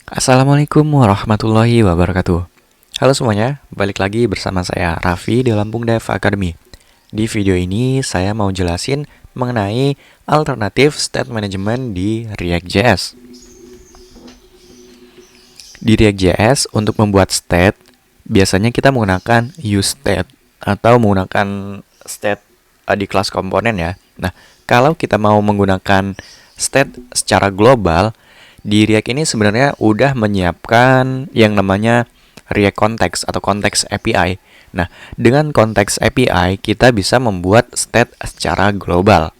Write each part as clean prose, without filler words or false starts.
Assalamualaikum warahmatullahi wabarakatuh. Halo semuanya, balik lagi bersama saya Raffi di Lampung Dev Academy. Di video ini saya mau jelasin mengenai alternatif state management di React.js. Di React.js untuk membuat state, biasanya kita menggunakan useState atau menggunakan state di kelas komponen ya. Nah, kalau kita mau menggunakan state secara global, di React ini sebenarnya udah menyiapkan yang namanya React Context atau Context API. Nah, dengan Context API kita bisa membuat state secara global.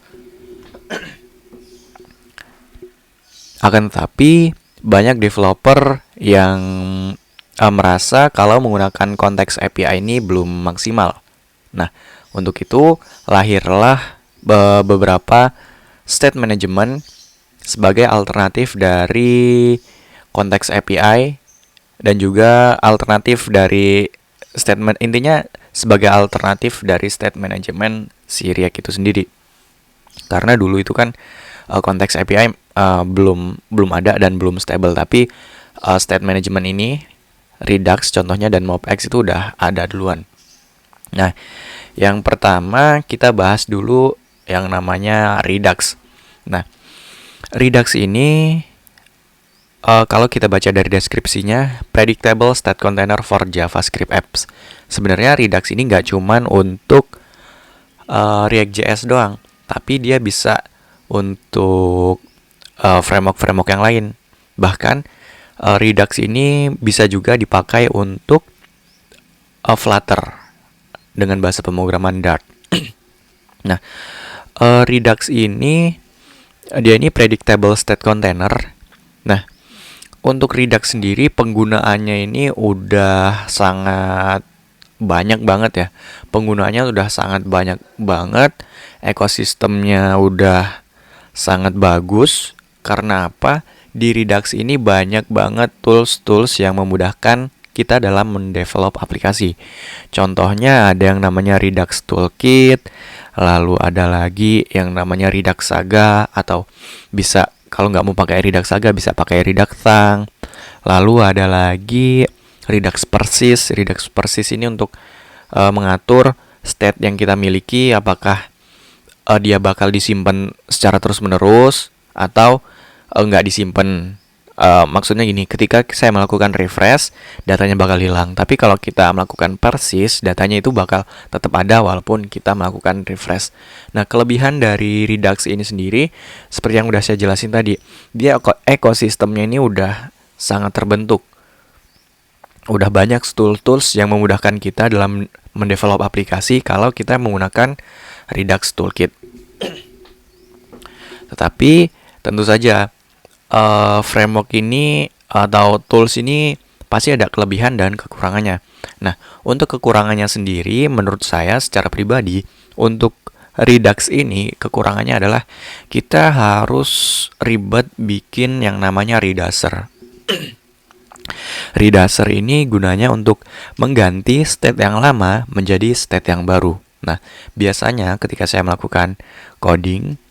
Akan tetapi banyak developer yang merasa kalau menggunakan Context API ini belum maksimal. Nah, untuk itu lahirlah beberapa state management sebagai alternatif dari Context API dan juga alternatif dari statement, intinya sebagai alternatif dari state management si React itu sendiri. Karena dulu itu kan Context API belum ada dan belum stable, tapi state management ini Redux contohnya dan MobX itu udah ada duluan. Nah, yang pertama kita bahas dulu yang namanya Redux. Nah, Redux ini kalau kita baca dari deskripsinya, predictable state container for JavaScript apps. Sebenarnya Redux ini nggak cuman untuk React.js doang, tapi dia bisa untuk framework-framework yang lain. Bahkan Redux ini bisa juga dipakai untuk Flutter dengan bahasa pemrograman Dart. Nah, Redux ini dia ini predictable state container. Nah, untuk Redux sendiri penggunaannya ini udah sangat banyak banget ya. Penggunaannya udah sangat banyak banget. Ekosistemnya udah sangat bagus. Karena apa? Di Redux ini banyak banget tools-tools yang memudahkan kita dalam mendevelop aplikasi. Contohnya ada yang namanya Redux Toolkit, lalu ada lagi yang namanya Redux Saga, atau bisa kalau nggak mau pakai Redux Saga bisa pakai Redux Thang. Lalu ada lagi Redux Persist. Redux Persist ini untuk mengatur state yang kita miliki, apakah dia bakal disimpan secara terus-menerus atau nggak disimpan. Maksudnya gini, ketika saya melakukan refresh, datanya bakal hilang. Tapi kalau kita melakukan persist, datanya itu bakal tetap ada walaupun kita melakukan refresh. Nah, kelebihan dari Redux ini sendiri, seperti yang udah saya jelasin tadi, dia ekosistemnya ini udah sangat terbentuk. Udah banyak tools-tools yang memudahkan kita dalam mendevelop aplikasi kalau kita menggunakan Redux Toolkit. Tetapi tentu saja framework ini atau tools ini pasti ada kelebihan dan kekurangannya. Nah, untuk kekurangannya sendiri menurut saya secara pribadi, untuk Redux ini kekurangannya adalah kita harus ribet bikin yang namanya reducer. Reducer ini gunanya untuk mengganti state yang lama menjadi state yang baru. Nah, biasanya ketika saya melakukan coding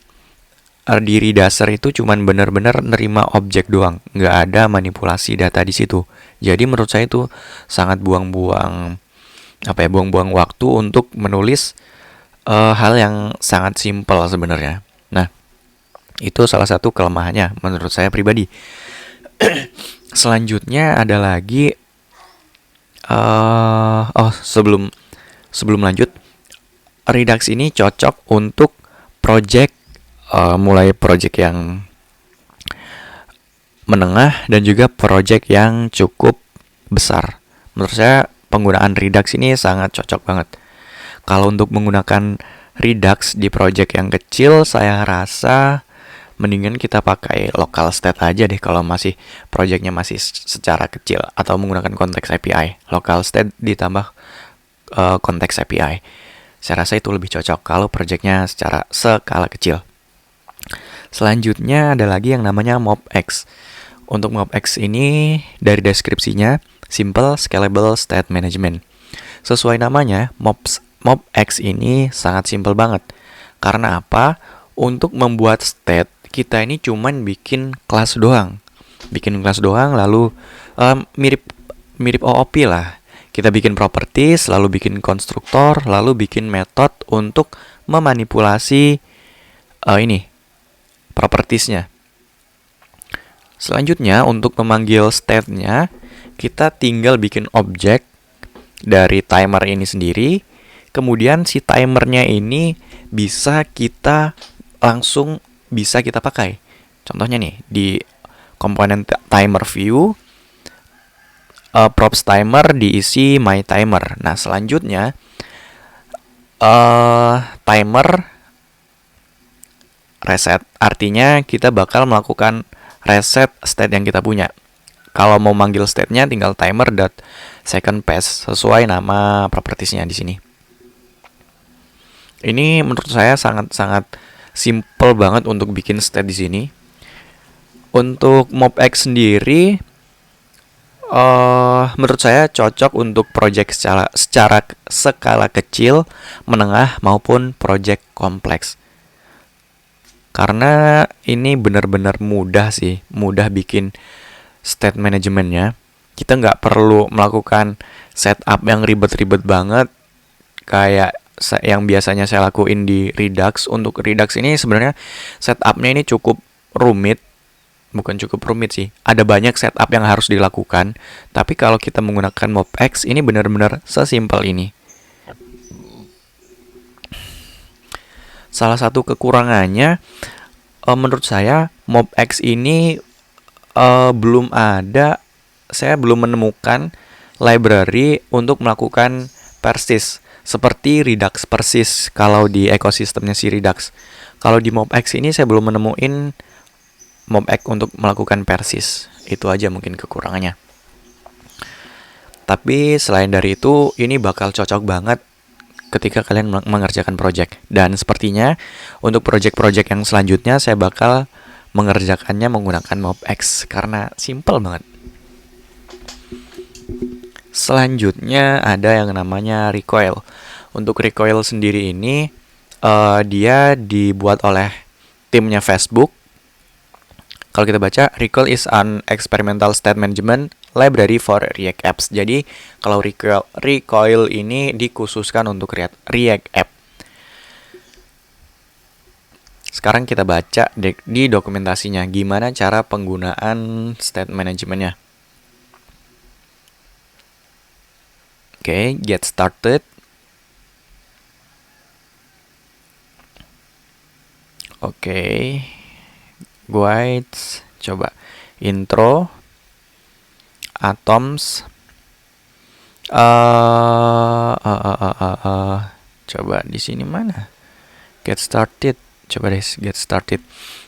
di Reducer itu cuman benar-benar nerima objek doang, nggak ada manipulasi data di situ. Jadi menurut saya itu sangat buang-buang waktu untuk menulis hal yang sangat simpel sebenarnya. Nah, itu salah satu kelemahannya menurut saya pribadi. Selanjutnya ada lagi sebelum lanjut, Redux ini cocok untuk project mulai project yang menengah dan juga project yang cukup besar. Menurut saya penggunaan Redux ini sangat cocok banget. Kalau untuk menggunakan Redux di project yang kecil, saya rasa mendingan kita pakai local state aja deh kalau masih projectnya masih secara kecil, atau menggunakan context API. Local state ditambah context API. Saya rasa itu lebih cocok kalau projectnya secara skala kecil. Selanjutnya ada lagi yang namanya MobX. Untuk MobX ini dari deskripsinya, Simple Scalable State Management. Sesuai namanya, MobX ini sangat simple banget. Karena apa? Untuk membuat state, kita ini cuman bikin kelas doang. bikin kelas doang, lalu mirip mirip OOP lah. Kita bikin properties, lalu bikin konstruktor, lalu bikin metode untuk memanipulasi ini propertiesnya. Selanjutnya untuk memanggil state-nya, kita tinggal bikin objek dari timer ini sendiri. Kemudian si timernya ini bisa kita pakai. Contohnya nih di komponen timer view, props timer diisi my timer. Nah selanjutnya timer reset, artinya kita bakal melakukan reset state yang kita punya. Kalau mau manggil state-nya tinggal timer.secondPass sesuai nama propertiesnya di sini. Ini menurut saya sangat-sangat simple banget untuk bikin state di sini. Untuk MobX sendiri, menurut saya cocok untuk project secara skala kecil, menengah maupun project kompleks. Karena ini benar-benar mudah sih, mudah bikin state manajemennya. Kita nggak perlu melakukan setup yang ribet-ribet banget kayak yang biasanya saya lakuin di Redux. Untuk Redux ini sebenarnya setupnya ini cukup rumit. Bukan cukup rumit sih, ada banyak setup yang harus dilakukan. Tapi kalau kita menggunakan MobX, ini benar-benar sesimpel ini. Salah satu kekurangannya, menurut saya MobX ini saya belum menemukan library untuk melakukan persist seperti Redux persist kalau di ekosistemnya si Redux. Kalau di MobX ini saya belum menemuin MobX untuk melakukan persist. Itu aja mungkin kekurangannya. Tapi selain dari itu, ini bakal cocok banget ketika kalian mengerjakan project. Dan sepertinya untuk project-project yang selanjutnya saya bakal mengerjakannya menggunakan MobX karena simple banget. Selanjutnya ada yang namanya recoil. Untuk recoil sendiri ini dia dibuat oleh timnya Facebook. Kalau kita baca, recoil is an experimental state management library for React apps. Jadi kalau recoil ini dikhususkan untuk React app. Sekarang kita baca di dokumentasinya gimana cara penggunaan state managementnya. Oke, get started. Oke, guides, coba intro, atoms, coba di sini mana? Get started, coba deh get started.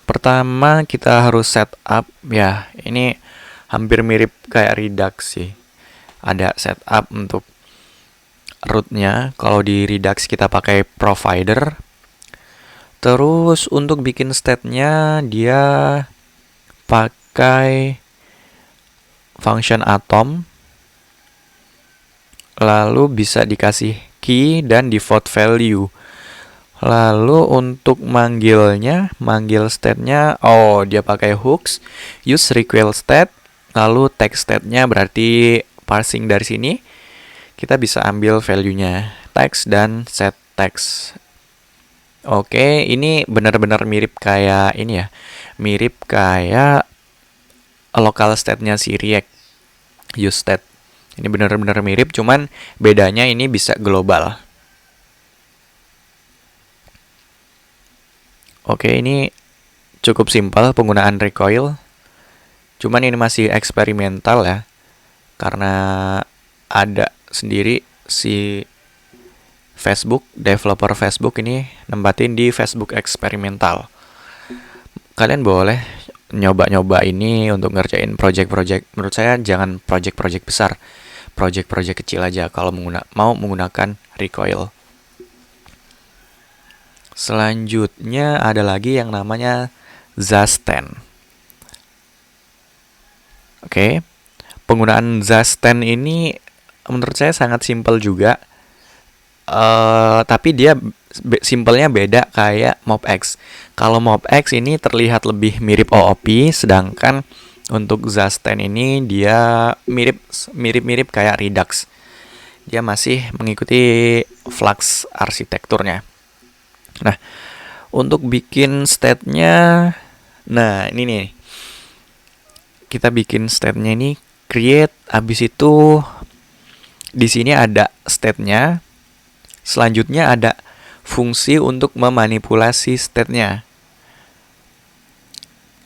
Pertama kita harus setup ya. Ini hampir mirip kayak Redux sih. Ada setup untuk rootnya. Kalau di Redux kita pakai provider. Terus untuk bikin state-nya dia pakai function atom. Lalu bisa dikasih key dan default value. Lalu untuk manggil state-nya, dia pakai hooks, use recoil state. Lalu text state-nya berarti parsing dari sini. Kita bisa ambil value-nya, text dan set text. Oke, ini benar-benar mirip kayak ini ya. Mirip kayak local state-nya si React, use state. Ini benar-benar mirip, cuman bedanya ini bisa global. Oke, ini cukup simpel penggunaan recoil. Cuman ini masih eksperimental ya. Karena ada sendiri si Facebook, developer Facebook ini nempatin di Facebook eksperimental. Kalian boleh nyoba-nyoba ini untuk ngerjain project-project. Menurut saya jangan project-project besar, project-project kecil aja kalau mau menggunakan recoil. Selanjutnya ada lagi yang namanya Zasten. Oke, penggunaan Zasten ini menurut saya sangat simpel juga. Tapi dia simpelnya beda kayak MobX. Kalau MobX ini terlihat lebih mirip OOP, sedangkan Untuk Zasten ini dia mirip kayak Redux. Dia masih mengikuti Flux arsitekturnya. Nah, untuk bikin state-nya, nah ini nih. Kita bikin state-nya ini create, habis itu di sini ada state-nya. Selanjutnya ada fungsi untuk memanipulasi state-nya.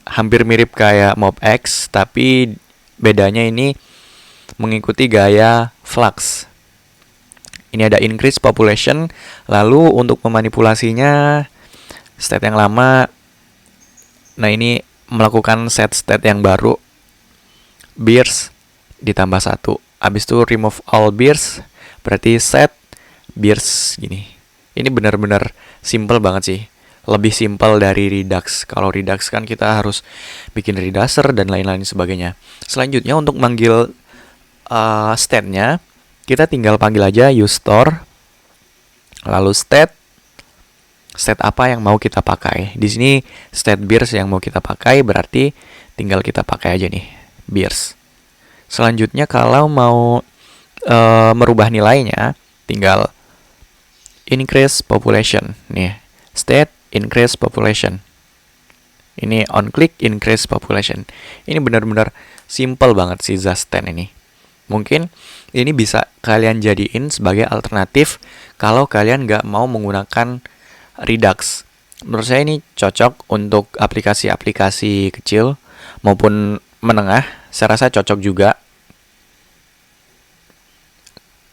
Hampir mirip kayak mobx, tapi bedanya ini mengikuti gaya Flux. Ini ada increase population, lalu untuk memanipulasinya state yang lama. Nah, ini melakukan set state yang baru, beers ditambah 1. Habis itu remove all beers, berarti set beers gini. Ini benar-benar simple banget sih. Lebih simple dari Redux. Kalau Redux kan kita harus bikin reducer dan lain-lain sebagainya. Selanjutnya untuk manggil state-nya, kita tinggal panggil aja useStore, lalu state apa yang mau kita pakai. Di sini state beers yang mau kita pakai, berarti tinggal kita pakai aja nih beers. Selanjutnya kalau mau merubah nilainya, tinggal increase population nih, state increase population. Ini on click increase population. Ini benar-benar simple banget sih Zasten ini. Mungkin ini bisa kalian jadiin sebagai alternatif kalau kalian nggak mau menggunakan Redux. Menurut saya ini cocok untuk aplikasi-aplikasi kecil maupun menengah. Saya rasa cocok juga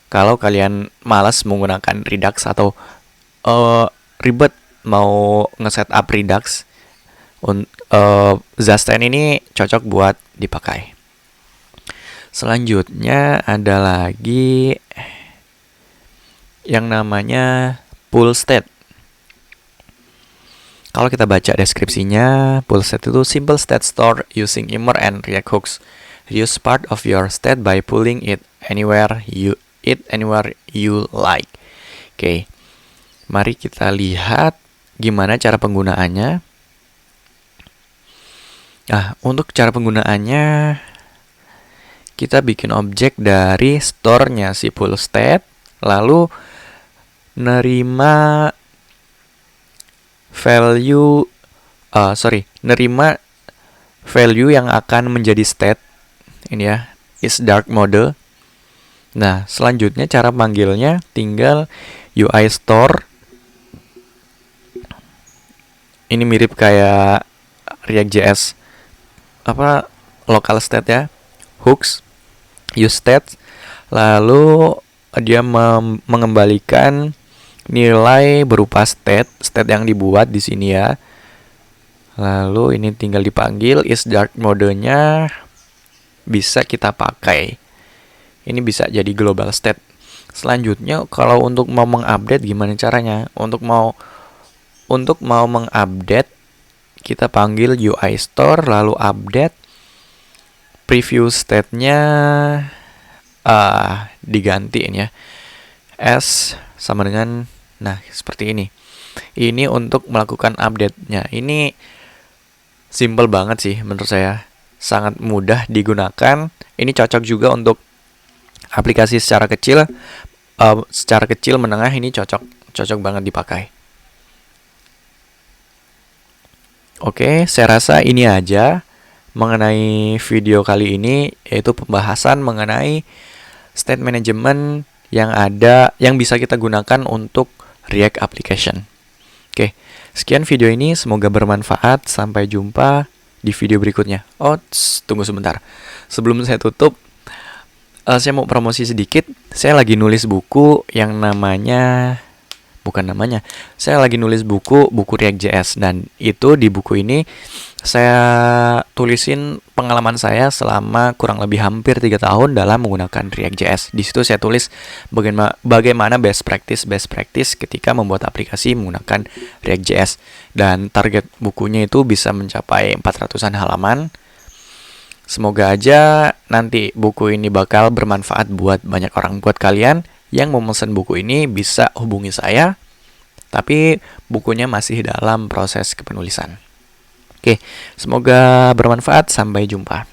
kalau kalian malas menggunakan Redux atau ribet mau nge-setup Redux. Zasten ini cocok buat dipakai. Selanjutnya ada lagi yang namanya pull state. Kalau kita baca deskripsinya, pull state itu simple state store using Immer and React hooks. Use part of your state by pulling it anywhere you like. Oke. Mari kita lihat gimana cara penggunaannya. Nah, untuk cara penggunaannya, kita bikin objek dari store-nya si pull state, lalu nerima value yang akan menjadi state. Ini ya, is dark mode. Nah, selanjutnya cara panggilnya tinggal UI store. Ini mirip kayak React.js local state ya, hooks, use state, lalu dia mengembalikan nilai berupa state yang dibuat di sini ya. Lalu ini tinggal dipanggil, is dark modenya bisa kita pakai. Ini bisa jadi global state. Selanjutnya kalau untuk mau mengupdate gimana caranya? Untuk mau mengupdate, kita panggil UI store lalu update, preview state-nya digantiin ya, S sama dengan seperti ini. Ini untuk melakukan update-nya. Ini simple banget sih menurut saya, sangat mudah digunakan. Ini cocok juga untuk aplikasi secara kecil menengah. Ini cocok banget dipakai. Oke, saya rasa ini aja mengenai video kali ini, yaitu pembahasan mengenai state management yang bisa kita gunakan untuk React application. Oke, sekian video ini, semoga bermanfaat. Sampai jumpa di video berikutnya. Tunggu sebentar. Sebelum saya tutup, saya mau promosi sedikit. Saya lagi nulis buku yang saya lagi nulis buku React.js, dan itu di buku ini saya tulisin pengalaman saya selama kurang lebih hampir 3 tahun dalam menggunakan React.js. Di situ saya tulis bagaimana best practice ketika membuat aplikasi menggunakan React.js, dan target bukunya itu bisa mencapai 400-an halaman. Semoga aja nanti buku ini bakal bermanfaat buat banyak orang. Buat kalian yang mau pesan buku ini bisa hubungi saya, tapi bukunya masih dalam proses kepenulisan. Oke, semoga bermanfaat. Sampai jumpa.